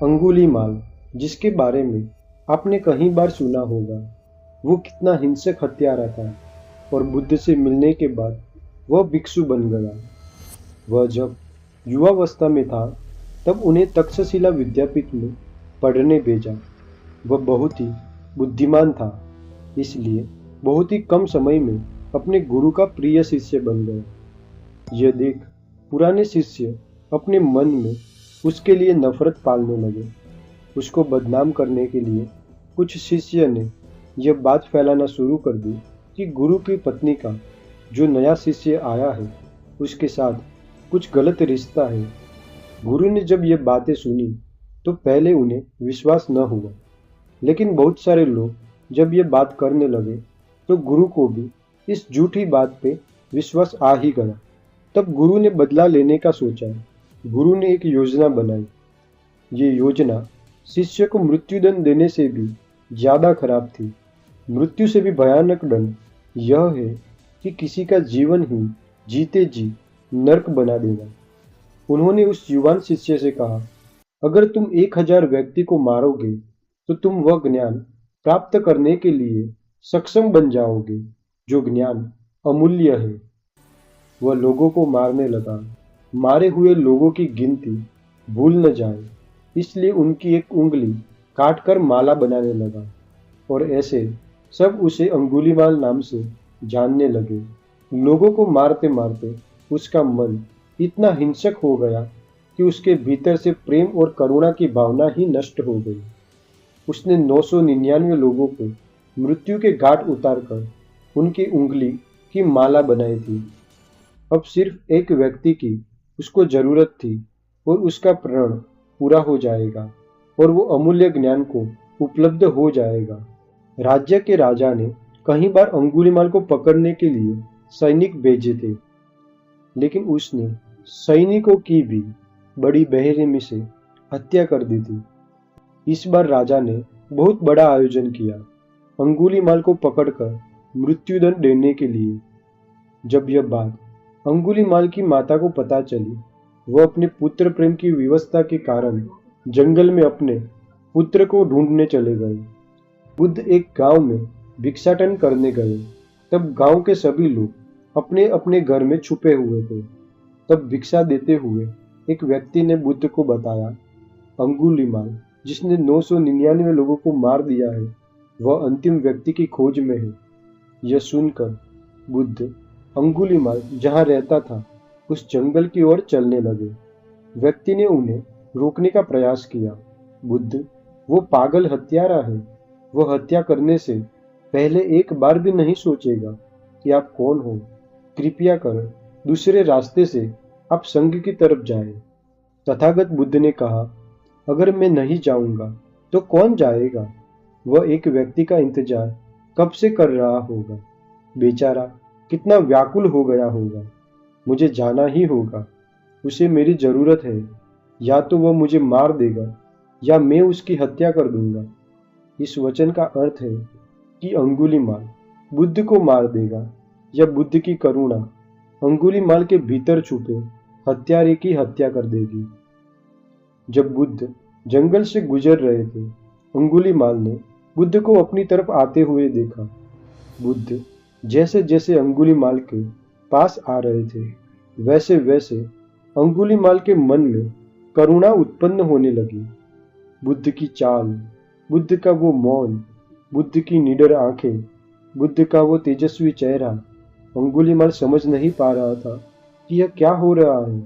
अंगुलीमाल, जिसके बारे में आपने कहीं बार सुना होगा, वो कितना हिंसक हत्यारा था और बुद्ध से मिलने के बाद वह भिक्षु बन गया। वह जब युवावस्था में था तब उन्हें तक्षशिला विद्यापीठ में पढ़ने भेजा। वह बहुत ही बुद्धिमान था, इसलिए बहुत ही कम समय में अपने गुरु का प्रिय शिष्य बन गया। यह देख पुराने शिष्य अपने मन में उसके लिए नफरत पालने लगे। उसको बदनाम करने के लिए कुछ शिष्य ने यह बात फैलाना शुरू कर दी कि गुरु की पत्नी का जो नया शिष्य आया है उसके साथ कुछ गलत रिश्ता है। गुरु ने जब ये बातें सुनी तो पहले उन्हें विश्वास न हुआ, लेकिन बहुत सारे लोग जब ये बात करने लगे तो गुरु को भी इस झूठी बात पे विश्वास आ ही गया। तब गुरु ने बदला लेने का सोचा। गुरु ने एक योजना बनाई। ये योजना शिष्य को मृत्युदंड देने से भी ज्यादा खराब थी। मृत्यु से भी भयानक दंड यह है कि किसी का जीवन ही जीते जी नर्क बना देना। उन्होंने उस युवान शिष्य से कहा, अगर तुम 1000 व्यक्ति को मारोगे तो तुम वह ज्ञान प्राप्त करने के लिए सक्षम बन जाओगे जो ज्ञान अमूल्य है। वह लोगों को मारने लगा। मारे हुए लोगों की गिनती भूल न जाए, इसलिए उनकी एक उंगली काट कर माला बनाने लगा और ऐसे सब उसे अंगुलीमाल नाम से जानने लगे। लोगों को मारते मारते उसका मन इतना हिंसक हो गया कि उसके भीतर से प्रेम और करुणा की भावना ही नष्ट हो गई। उसने 999 लोगों को मृत्यु के घाट उतारकर उनकी उंगली की माला बनाई थी। अब सिर्फ एक व्यक्ति की उसको जरूरत थी और उसका प्रण पूरा हो जाएगा और वो अमूल्य ज्ञान को उपलब्ध हो जाएगा। राज्य के राजा ने कई बार अंगुलीमाल को पकड़ने के लिए सैनिक भेजे थे, लेकिन उसने सैनिकों की भी बड़ी बेरहमी से हत्या कर दी थी। इस बार राजा ने बहुत बड़ा आयोजन किया अंगुलीमाल को पकड़कर मृत्युदंड देने के लिए। जब यह बात अंगुलीमाल की माता को पता चली, वह अपने पुत्र प्रेम की विवशता के कारण जंगल में अपने पुत्र को ढूंढने चले गए। बुद्ध एक गांव में भिक्षाटन करने गए। तब गांव के सभी लोग अपने अपने घर में छुपे हुए थे। तब भिक्षा देते हुए एक व्यक्ति ने बुद्ध को बताया, अंगुलीमाल जिसने 999 लोगों को मार दिया है, वह अंतिम व्यक्ति की खोज में है। यह सुनकर बुद्ध अंगुलीमाल जहाँ रहता था उस जंगल की ओर चलने लगे। व्यक्ति ने उन्हें रोकने का प्रयास किया। बुद्ध, वो पागल हत्यारा है। वह हत्या करने से पहले एक बार भी नहीं सोचेगा कि आप कौन हो। कृपया कर दूसरे रास्ते से आप संघ की तरफ जाएं। तथागत बुद्ध ने कहा, अगर मैं नहीं जाऊंगा तो कौन जाएगा? वह एक व्यक्ति का इंतजार कब से कर रहा होगा। बेचारा कितना व्याकुल हो गया होगा। मुझे जाना ही होगा। उसे मेरी जरूरत है। या तो वह मुझे मार देगा या मैं उसकी हत्या कर दूंगा। इस वचन का अर्थ है कि अंगुलीमाल बुद्ध को मार देगा या बुद्ध की करुणा अंगुलीमाल के भीतर छुपे हत्यारे की हत्या कर देगी। जब बुद्ध जंगल से गुजर रहे थे, अंगुलीमाल ने बुद्ध को अपनी तरफ आते हुए देखा। बुद्ध जैसे जैसे अंगुलीमाल के पास आ रहे थे, वैसे वैसे अंगुलीमाल के मन में करुणा उत्पन्न होने लगी। बुद्ध की चाल, बुद्ध का वो मौन, बुद्ध की निडर आंखें, बुद्ध का वो तेजस्वी चेहरा। अंगुलीमाल समझ नहीं पा रहा था कि यह क्या हो रहा है।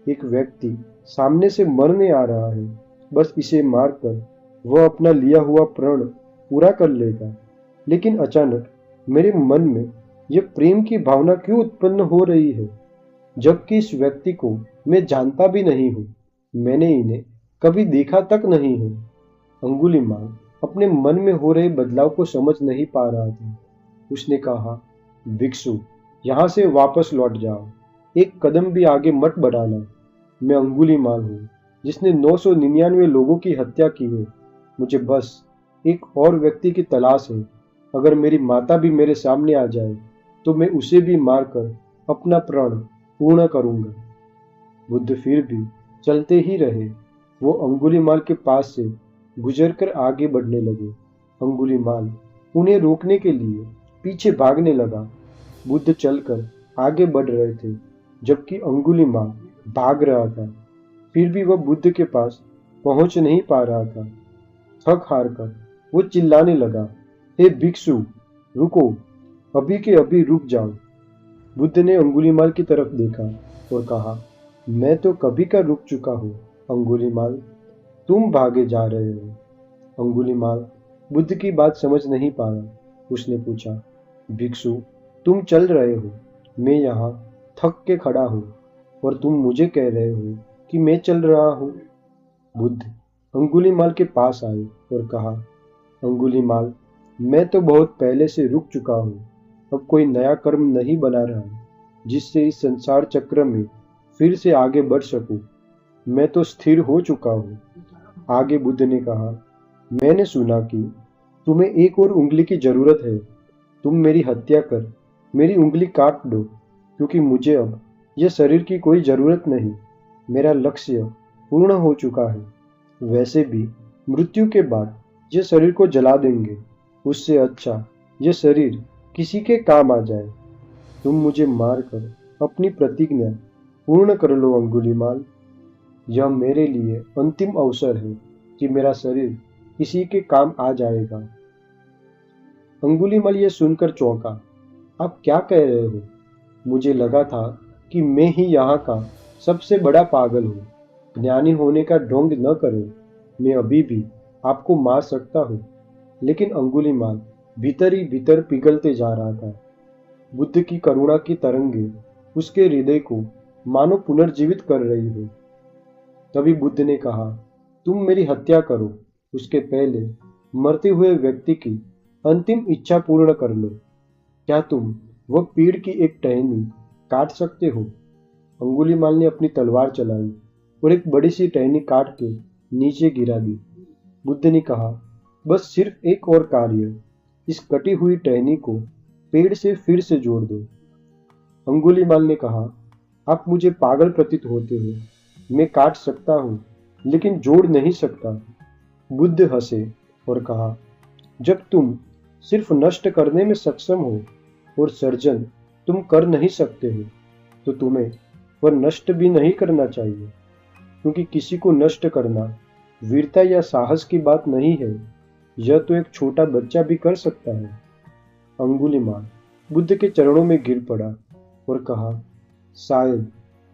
एक व्यक्ति सामने से मरने आ रहा है, बस इसे मारकर वह अपना लिया हुआ प्रण पूरा कर लेगा। लेकिन अचानक मेरे मन में यह प्रेम की भावना क्यों उत्पन्न हो रही है, जबकि इस व्यक्ति को मैं जानता भी नहीं हूँ। मैंने इन्हें कभी देखा तक नहीं है। अंगुलीमाल अपने मन में हो रहे बदलाव को समझ नहीं पा रहा था। उसने कहा, भिक्षु, यहाँ से वापस लौट जाओ। एक कदम भी आगे मत बढ़ाना। मैं अंगुलीमाल हूँ, जिसने 999 लोगों की हत्या की है। मुझे बस एक और व्यक्ति की तलाश है। अगर मेरी माता भी मेरे सामने आ जाए तो मैं उसे भी मारकर अपना प्रण पूर्ण करूंगा। बुद्ध फिर भी चलते ही रहे। वो अंगुलीमाल के पास से गुजरकर आगे बढ़ने लगे। अंगुलीमाल उन्हें रोकने के लिए पीछे भागने लगा। बुद्ध चलकर आगे बढ़ रहे थे, जबकि अंगुलीमाल भाग रहा था। फिर भी वह बुद्ध के पास पहुंच नहीं पा रहा था। थक हार कर वो चिल्लाने लगा, हे भिक्षु, रुको, अभी के अभी रुक जाओ। बुद्ध ने अंगुलीमाल की तरफ देखा और कहा, मैं तो कभी का रुक चुका हूँ अंगुलीमाल, तुम भागे जा रहे हो। अंगुलीमाल बुद्ध की बात समझ नहीं पाया। उसने पूछा, भिक्षु, तुम चल रहे हो, मैं यहाँ थक के खड़ा हूँ और तुम मुझे कह रहे हो कि मैं चल रहा हूँ। बुद्ध अंगुलीमाल के पास आए और कहा, अंगुलीमाल, मैं तो बहुत पहले से रुक चुका हूँ। अब कोई नया कर्म नहीं बना रहा जिससे इस संसार चक्र में फिर से आगे बढ़ सकूं। मैं तो स्थिर हो चुका हूँ। आगे बुद्ध ने कहा, मैंने सुना कि तुम्हें एक और उंगली की जरूरत है। तुम मेरी हत्या कर मेरी उंगली काट दो, क्योंकि मुझे अब यह शरीर की कोई जरूरत नहीं। मेरा लक्ष्य पूर्ण हो चुका है। वैसे भी मृत्यु के बाद यह शरीर को जला देंगे। उससे अच्छा यह शरीर किसी के काम आ जाए। तुम मुझे मारकर अपनी प्रतिज्ञा पूर्ण कर लो अंगुलीमाल। यह मेरे लिए अंतिम अवसर है कि मेरा शरीर किसी के काम आ जाएगा। अंगुलीमाल यह सुनकर चौंका। आप क्या कह रहे हो? मुझे लगा था कि मैं ही यहाँ का सबसे बड़ा पागल हूँ। ज्ञानी होने का ढोंग न करो, मैं अभी भी आपको मार सकता हूँ। लेकिन अंगुलीमाल भीतर ही भीतर पिघलते जा रहा था। बुद्ध की करुणा की तरंगे उसके हृदय को मानो पुनर्जीवित कर रही हो। तभी बुद्ध ने कहा, तुम मेरी हत्या करो, उसके पहले मरते हुए व्यक्ति की अंतिम इच्छा पूर्ण कर लो। क्या तुम वह पेड़ की एक टहनी काट सकते हो? अंगुलीमाल ने अपनी तलवार चलाई और एक बड़ी सी टहनी काट के नीचे गिरा दी। बुद्ध ने कहा, बस सिर्फ एक और कार्य, इस कटी हुई टहनी को पेड़ से फिर से जोड़ दो। अंगुलीमाल ने कहा, आप मुझे पागल प्रतीत होते हो। मैं काट सकता हूँ, लेकिन जोड़ नहीं सकता। बुद्ध हंसे और कहा, जब तुम सिर्फ नष्ट करने में सक्षम हो और सर्जन तुम कर नहीं सकते हो, तो तुम्हें वह नष्ट भी नहीं करना चाहिए, क्योंकि किसी को नष्ट करना वीरता या साहस की बात नहीं है। यह तो एक छोटा बच्चा भी कर सकता है। अंगुलीमाल बुद्ध के चरणों में गिर पड़ा और कहा, शायद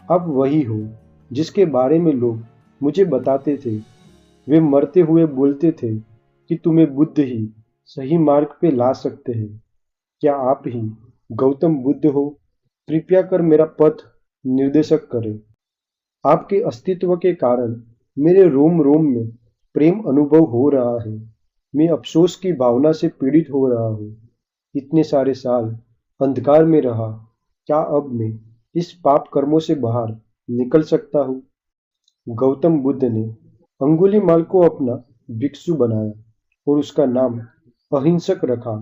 आप वही हो जिसके बारे में लोग मुझे बताते थे। वे मरते हुए बोलते थे कि तुम्हें बुद्ध ही सही मार्ग पे ला सकते हैं। क्या आप ही गौतम बुद्ध हो? कृपया कर मेरा पथ निर्देशक करें। आपके अस्तित्व के कारण मेरे रोम रोम में प्रेम अनुभव हो रहा है। मैं अफसोस की भावना से पीड़ित हो रहा हूँ। इतने सारे साल अंधकार में रहा, क्या अब मैं इस पाप कर्मों से बाहर निकल सकता हूँ? गौतम बुद्ध ने अंगुलीमाल को अपना भिक्षु बनाया और उसका नाम अहिंसक रखा।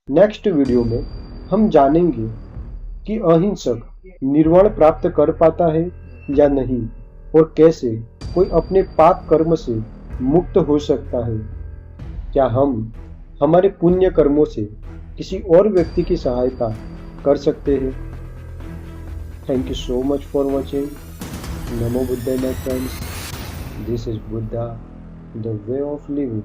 नेक्स्ट वीडियो में हम जानेंगे कि अहिंसक निर्वाण प्राप्त कर पाता है या नहीं, और कैसे कोई अपने पाप कर्म से मुक्त हो सकता है। क्या हम हमारे पुण्य कर्मों से किसी और व्यक्ति की सहायता कर सकते हैं? Thank you so much for watching. नमो बुद्धाय my friends. This is Buddha, the way of living.